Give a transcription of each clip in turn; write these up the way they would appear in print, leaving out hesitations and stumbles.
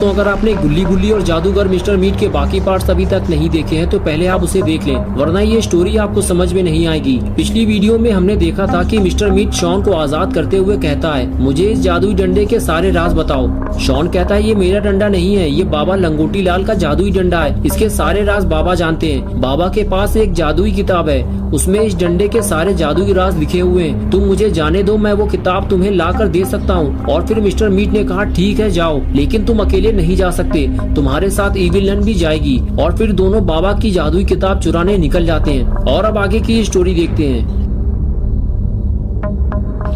तो अगर आपने गुल्ली गुल्ली और जादूगर मिस्टर मीट के बाकी पार्ट्स अभी तक नहीं देखे हैं तो पहले आप उसे देख लें, वरना ये स्टोरी आपको समझ में नहीं आएगी। पिछली वीडियो में हमने देखा था कि मिस्टर मीट शॉन को आजाद करते हुए कहता है, मुझे इस जादुई डंडे के सारे राज बताओ। शॉन कहता है, ये मेरा डंडा नहीं है, ये बाबा लंगोटी लाल का जादुई डंडा है, इसके सारे राज बाबा जानते हैं। बाबा के पास एक जादुई किताब है, उसमें इस डंडे के सारे जादुई राज लिखे हुए हैं। तुम मुझे जाने दो, मैं वो किताब तुम्हें ला कर दे सकता हूँ। और फिर मिस्टर मीट ने कहा, ठीक है जाओ, लेकिन तुम अकेले नहीं जा सकते, तुम्हारे साथ इविल नन भी जाएगी। और फिर दोनों बाबा की जादुई किताब चुराने निकल जाते हैं। और अब आगे की स्टोरी देखते हैं।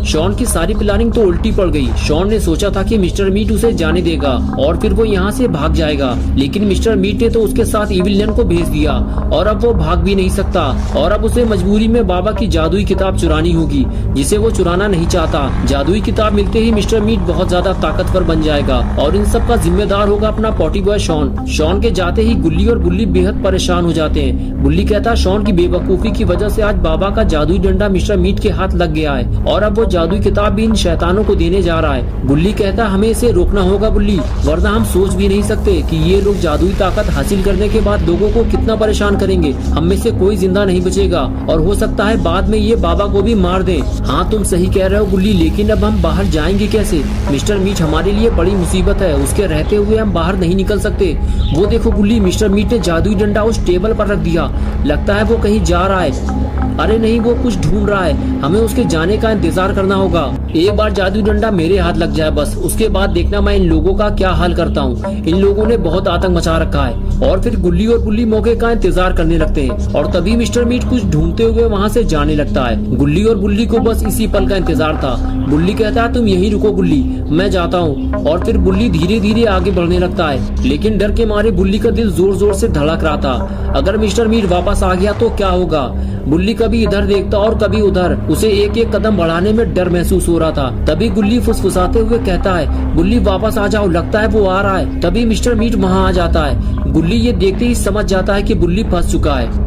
शॉन की सारी प्लानिंग तो उल्टी पड़ गई। शॉन ने सोचा था कि मिस्टर मीट उसे जाने देगा और फिर वो यहाँ से भाग जाएगा, लेकिन मिस्टर मीट ने तो उसके साथ इविल नन को भेज दिया और अब वो भाग भी नहीं सकता। और अब उसे मजबूरी में बाबा की जादुई किताब चुरानी होगी, जिसे वो चुराना नहीं चाहता। जादुई किताब मिलते ही मिस्टर मीट बहुत ज्यादा ताकतवर बन जाएगा और इन सब का जिम्मेदार होगा अपना पॉटी बॉय शॉन। शॉन के जाते ही गुल्ली और बुल्ली बेहद परेशान हो जाते हैं। गुल्ली कहता है, शॉन की बेवकूफी की वजह से आज बाबा का जादुई डंडा मिस्टर मीट के हाथ लग गया है और अब वो जादुई किताब भी इन शैतानों को देने जा रहा है। गुल्ली कहता, हमें इसे रोकना होगा बुल्ली, वरना हम सोच भी नहीं सकते कि ये लोग जादुई ताकत हासिल करने के बाद लोगों को कितना परेशान करेंगे। हम में से कोई जिंदा नहीं बचेगा और हो सकता है बाद में ये बाबा को भी मार दें। हाँ तुम सही कह रहे हो गुल्ली, लेकिन अब हम बाहर जाएंगे कैसे? मिस्टर मीट हमारे लिए बड़ी मुसीबत है, उसके रहते हुए हम बाहर नहीं निकल सकते। वो देखो गुल्ली, मिस्टर मीट ने जादुई डंडा उस टेबल पर रख दिया, लगता है वो कहीं जा रहा है। अरे नहीं, वो कुछ ढूंढ रहा है, हमें उसके जाने का इंतजार करना होगा। एक बार जादुई डंडा मेरे हाथ लग जाए बस, उसके बाद देखना मैं इन लोगों का क्या हाल करता हूँ। इन लोगों ने बहुत आतंक मचा रखा है। और फिर गुल्ली और बुल्ली मौके का इंतजार करने लगते हैं और तभी मिस्टर मीट कुछ ढूंढते हुए वहाँ से जाने लगता है। गुल्ली और बुल्ली को बस इसी पल का इंतजार था। बुल्ली कहता है, तुम यहीं रुको गुल्ली, मैं जाता हूँ। और फिर बुल्ली धीरे धीरे आगे बढ़ने लगता है, लेकिन डर के मारे बुल्ली का दिल जोर जोर से धड़क रहा था। अगर मिस्टर मीट वापस आ गया तो क्या होगा? बुल्ली कभी इधर देखता और कभी उधर, उसे एक एक कदम बढ़ाने में डर महसूस हो रहा था। तभी गुल्ली फुसफुसाते हुए कहता है, बुल्ली वापस आ जाओ, लगता है वो आ रहा है। तभी मिस्टर मीट वहाँ आ जाता है। गुल्ली ये देखते ही समझ जाता है कि बुल्ली फंस चुका है।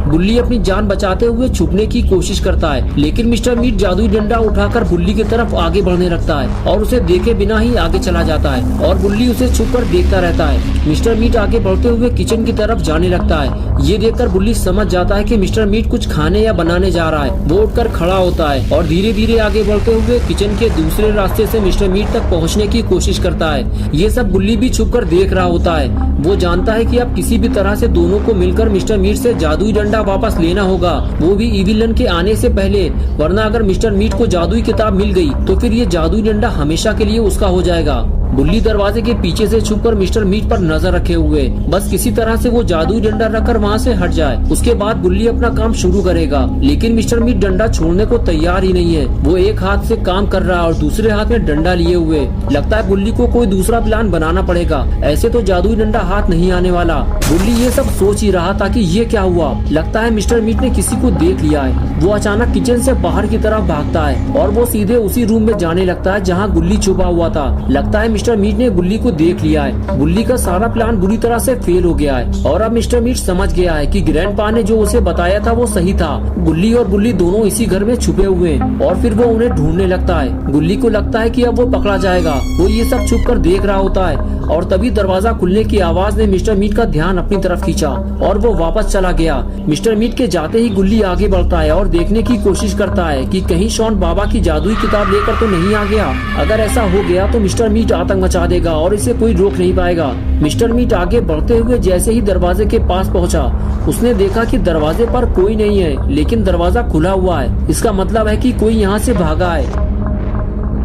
बुल्ली अपनी जान बचाते हुए छुपने की कोशिश करता है, लेकिन मिस्टर मीट जादुई डंडा उठाकर बुल्ली की तरफ आगे बढ़ने लगता है और उसे देखे बिना ही आगे चला जाता है और बुल्ली उसे छुपकर देखता रहता है। मिस्टर मीट आगे बढ़ते हुए किचन की तरफ जाने लगता है। ये देखकर बुल्ली समझ जाता है कि मिस्टर मीट कुछ खाने या बनाने जा रहा है। वो उठकर खड़ा होता है और धीरे धीरे आगे बढ़ते हुए किचन के दूसरे रास्ते से मिस्टर मीट तक पहुँचने की कोशिश करता है। ये सब बुल्ली भी छुपकर देख रहा होता है। वो जानता है कि अब किसी भी तरह से दोनों को मिलकर मिस्टर मीट से जादुई डंडा वापस लेना होगा, वो भी इविल नन के आने से पहले, वरना अगर मिस्टर मीट को जादुई किताब मिल गई तो फिर ये जादुई डंडा हमेशा के लिए उसका हो जाएगा। बुल्ली दरवाजे के पीछे से छुपकर मिस्टर मीट पर नजर रखे हुए बस किसी तरह से वो जादुई डंडा रखकर वहाँ से हट जाए। उसके बाद बुल्ली अपना काम शुरू करेगा, लेकिन मिस्टर मीट डंडा छोड़ने को तैयार ही नहीं है। वो एक हाथ से काम कर रहा है और दूसरे हाथ में डंडा लिए हुए। लगता है बुल्ली को कोई दूसरा प्लान बनाना पड़ेगा, ऐसे तो जादुई डंडा हाथ नहीं आने वाला। बुल्ली ये सब सोच ही रहा था कि ये क्या हुआ। लगता है मिस्टर मीट ने किसी को देख लिया है। वो अचानक किचन से बाहर की तरफ भागता है और वो सीधे उसी रूम में जाने लगता है जहाँ गुल्ली छुपा हुआ था। लगता है मिस्टर मीट ने गुल्ली को देख लिया है। गुल्ली का सारा प्लान बुरी तरह से फेल हो गया है और अब मिस्टर मीट समझ गया है कि ग्रैंडपा ने जो उसे बताया था वो सही था। गुल्ली और बुल्ली दोनों इसी घर में छुपे हुए हैं और फिर वो उन्हें ढूंढने लगता है। गुल्ली को लगता है कि अब वो पकड़ा जाएगा। वो ये सब छुपकर देख रहा होता है और तभी दरवाजा खुलने की आवाज ने मिस्टर मीट का ध्यान अपनी तरफ खींचा और वो वापस चला गया। मिस्टर मीट के जाते ही गुल्ली आगे बढ़ता है और देखने की कोशिश करता है कि कहीं शॉन बाबा की जादुई किताब लेकर तो नहीं आ गया। अगर ऐसा हो गया तो मिस्टर मीट आतंक मचा देगा और इसे कोई रोक नहीं पाएगा। मिस्टर मीट आगे बढ़ते हुए जैसे ही दरवाजे के पास पहुंचा, उसने देखा कि दरवाजे पर कोई नहीं है, लेकिन दरवाजा खुला हुआ है। इसका मतलब है कि कोई यहाँ से भागा है,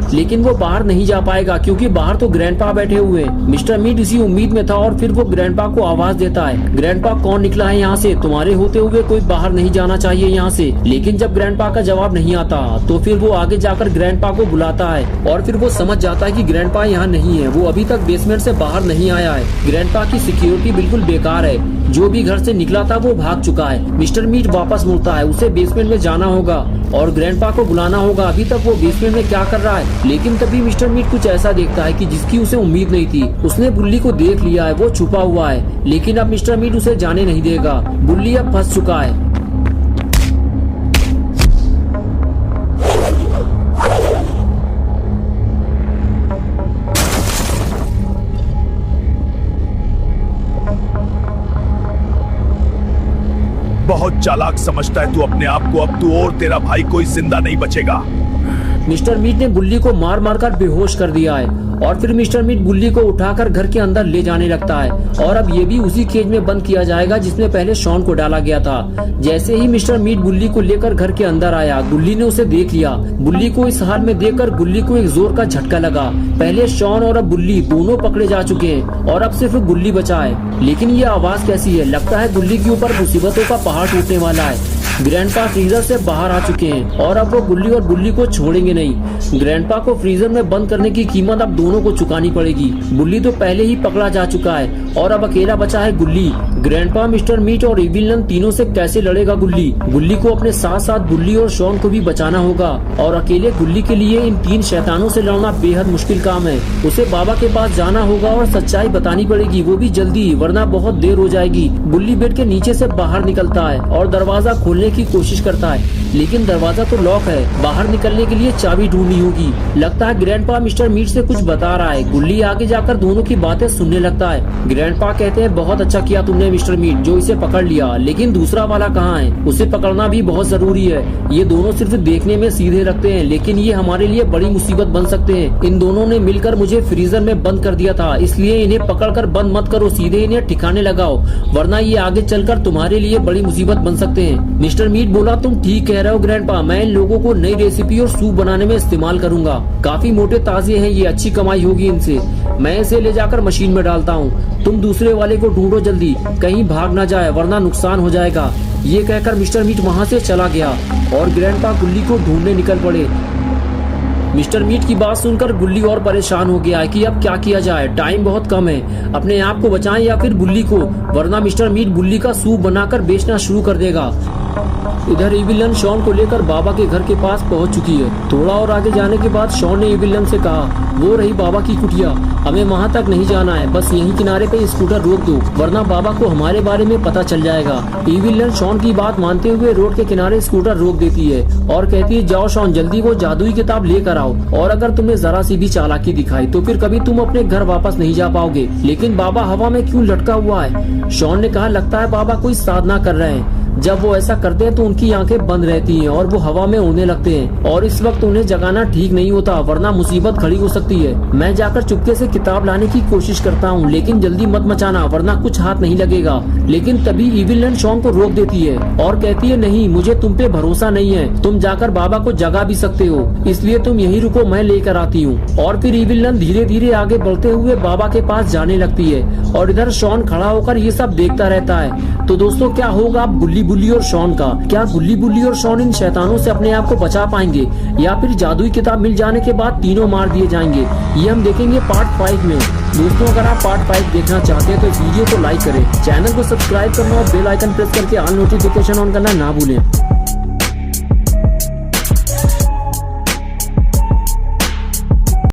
लेकिन वो बाहर नहीं जा पाएगा क्योंकि बाहर तो ग्रैंडपा बैठे हुए हैं। मिस्टर मीट इसी उम्मीद में था और फिर वो ग्रैंडपा को आवाज देता है, ग्रैंडपा कौन निकला है यहाँ से? तुम्हारे होते हुए कोई बाहर नहीं जाना चाहिए यहाँ से। लेकिन जब ग्रैंडपा का जवाब नहीं आता तो फिर वो आगे जाकर ग्रैंडपा को बुलाता है और फिर वो समझ जाता है कि ग्रैंडपा यहाँ नहीं है। वो अभी तक बेसमेंट से बाहर नहीं आया है। ग्रैंडपा की सिक्योरिटी बिल्कुल बेकार है, जो भी घर से निकला था वो भाग चुका है। मिस्टर मीट वापस मुड़ता है, उसे बेसमेंट में जाना होगा और ग्रैंडपा को बुलाना होगा। अभी तक वो बेसमेंट में क्या कर रहा है? लेकिन तभी मिस्टर मीट कुछ ऐसा देखता है कि जिसकी उसे उम्मीद नहीं थी। उसने बुल्ली को देख लिया है, वो छुपा हुआ है, लेकिन अब मिस्टर मीट उसे जाने नहीं देगा। बुल्ली अब फंस चुका है। चालाक समझता है तू अपने आप को, अब तू और तेरा भाई कोई जिंदा नहीं बचेगा। मिस्टर मीट ने गुल्ली को मार मार कर बेहोश कर दिया है और फिर मिस्टर मीट गुल्ली को उठाकर घर के अंदर ले जाने लगता है और अब ये भी उसी केज में बंद किया जाएगा जिसमें पहले शॉन को डाला गया था। जैसे ही मिस्टर मीट गुल्ली को लेकर घर के अंदर आया, गुल्ली ने उसे देख लिया। गुल्ली को इस हाल में देखकर गुल्ली को एक जोर का झटका लगा। पहले शॉन और अब गुल्ली दोनों पकड़े जा चुके हैं और अब सिर्फ गुल्ली बचा है। लेकिन ये आवाज कैसी है? लगता है गुल्ली के ऊपर मुसीबतों का पहाड़ टूटने वाला है। ग्रैंडपा फ्रीजर से बाहर आ चुके हैं और अब वो गुल्ली और गुल्ली को छोड़ेंगे नहीं। ग्रैंडपा को फ्रीजर में बंद करने की कीमत अब दोनों को चुकानी पड़ेगी। गुल्ली तो पहले ही पकड़ा जा चुका है और अब अकेला बचा है गुल्ली। ग्रैंडपा, मिस्टर मीट और इविलन तीनों से कैसे लड़ेगा गुल्ली? गुल्ली को अपने साथ साथ गुल्ली और शॉन को भी बचाना होगा और अकेले गुल्ली के लिए इन 3 शैतानों से लड़ना बेहद मुश्किल काम है। उसे बाबा के पास जाना होगा और सच्चाई बतानी पड़ेगी, वो भी जल्दी, वरना बहुत देर हो जाएगी। गुल्ली बेड के नीचे से बाहर निकलता है और दरवाजा खोलने की कोशिश करता है, लेकिन दरवाजा तो लॉक है। बाहर निकलने के लिए चाबी ढूंढनी होगी। लगता है ग्रैंडपा मिस्टर मीट से कुछ बता रहा है। गुल्ली आगे जाकर दोनों की बातें सुनने लगता है। ग्रैंडपा कहते हैं, बहुत अच्छा किया तुमने मिस्टर मीट जो इसे पकड़ लिया, लेकिन दूसरा वाला कहाँ है? उसे पकड़ना भी बहुत जरूरी है। ये दोनों सिर्फ देखने में सीधे लगते हैं, लेकिन ये हमारे लिए बड़ी मुसीबत बन सकते हैं। इन दोनों ने मिलकर मुझे फ्रीजर में बंद कर दिया था, इसलिए इन्हें पकड़कर बंद मत करो, सीधे इन्हें ठिकाने लगाओ, वरना ये आगे चलकर तुम्हारे लिए बड़ी मुसीबत बन सकते हैं। मिस्टर मीट बोला, तुम ठीक कह रहे हो ग्रैंडपा, मैं इन लोगों को नई रेसिपी और सूप बनाने में इस्तेमाल करूंगा। काफी मोटे ताजे हैं ये, अच्छी कमाई होगी इनसे। मैं इसे ले जाकर मशीन में डालता हूँ। तुम दूसरे वाले को ढूंढो जल्दी, कहीं भाग ना जाए वरना नुकसान हो जाएगा। ये कहकर मिस्टर मीट वहाँ से चला गया और ग्रैंडपा गुल्ली को ढूंढने निकल पड़े। मिस्टर मीट की बात सुनकर गुल्ली और परेशान हो गया है कि अब क्या किया जाए, टाइम बहुत कम है। अपने आप को बचाएं या फिर गुल्ली को, वरना मिस्टर मीट गुल्ली का सूप बनाकर बेचना शुरू कर देगा। इधर इविलन शॉन को लेकर बाबा के घर के पास पहुंच चुकी है। थोड़ा और आगे जाने के बाद शॉन ने इविलन से कहा, वो रही बाबा की कुटिया, हमें वहां तक नहीं जाना है, बस यहीं किनारे पे स्कूटर रोक दो, वरना बाबा को हमारे बारे में पता चल जाएगा। इविलन शॉन की बात मानते हुए रोड के किनारे स्कूटर रोक देती है और कहती है, जाओ शॉन, जल्दी वो जादुई किताब लेकर आओ, और अगर तुमने जरा सी भी चालाकी दिखाई तो फिर कभी तुम अपने घर वापस नहीं जा पाओगे। लेकिन बाबा हवा में क्यों लटका हुआ है? शॉन ने कहा, लगता है बाबा कोई साधना कर रहे हैं। जब वो ऐसा करते हैं तो उनकी आंखें बंद रहती हैं और वो हवा में उड़ने लगते हैं, और इस वक्त उन्हें जगाना ठीक नहीं होता, वरना मुसीबत खड़ी हो सकती है। मैं जाकर चुपके से किताब लाने की कोशिश करता हूँ, लेकिन जल्दी मत मचाना वरना कुछ हाथ नहीं लगेगा। लेकिन तभी इविलन शॉन को रोक देती है और कहती है, नहीं, मुझे तुम पे भरोसा नहीं है, तुम जाकर बाबा को जगा भी सकते हो, इसलिए तुम यही रुको, मैं लेकर आती हूँ। और फिर इविलन धीरे धीरे आगे बढ़ते हुए बाबा के पास जाने लगती है और इधर शॉन खड़ा होकर ये सब देखता रहता है। तो दोस्तों, क्या होगा अब गुल्ली बुल्ली और शॉन का? क्या गुल्ली बुल्ली और शॉन इन शैतानों से अपने आप को बचा पाएंगे या फिर जादुई किताब मिल जाने के बाद तीनों मार दिए जाएंगे? ये हम देखेंगे पार्ट 5 में। दोस्तों, अगर आप पार्ट 5 देखना चाहते हैं तो इस वीडियो को लाइक करें, चैनल को सब्सक्राइब करना और बेल आइकन प्रेस करके ऑल नोटिफिकेशन ऑन करना ना भूलें।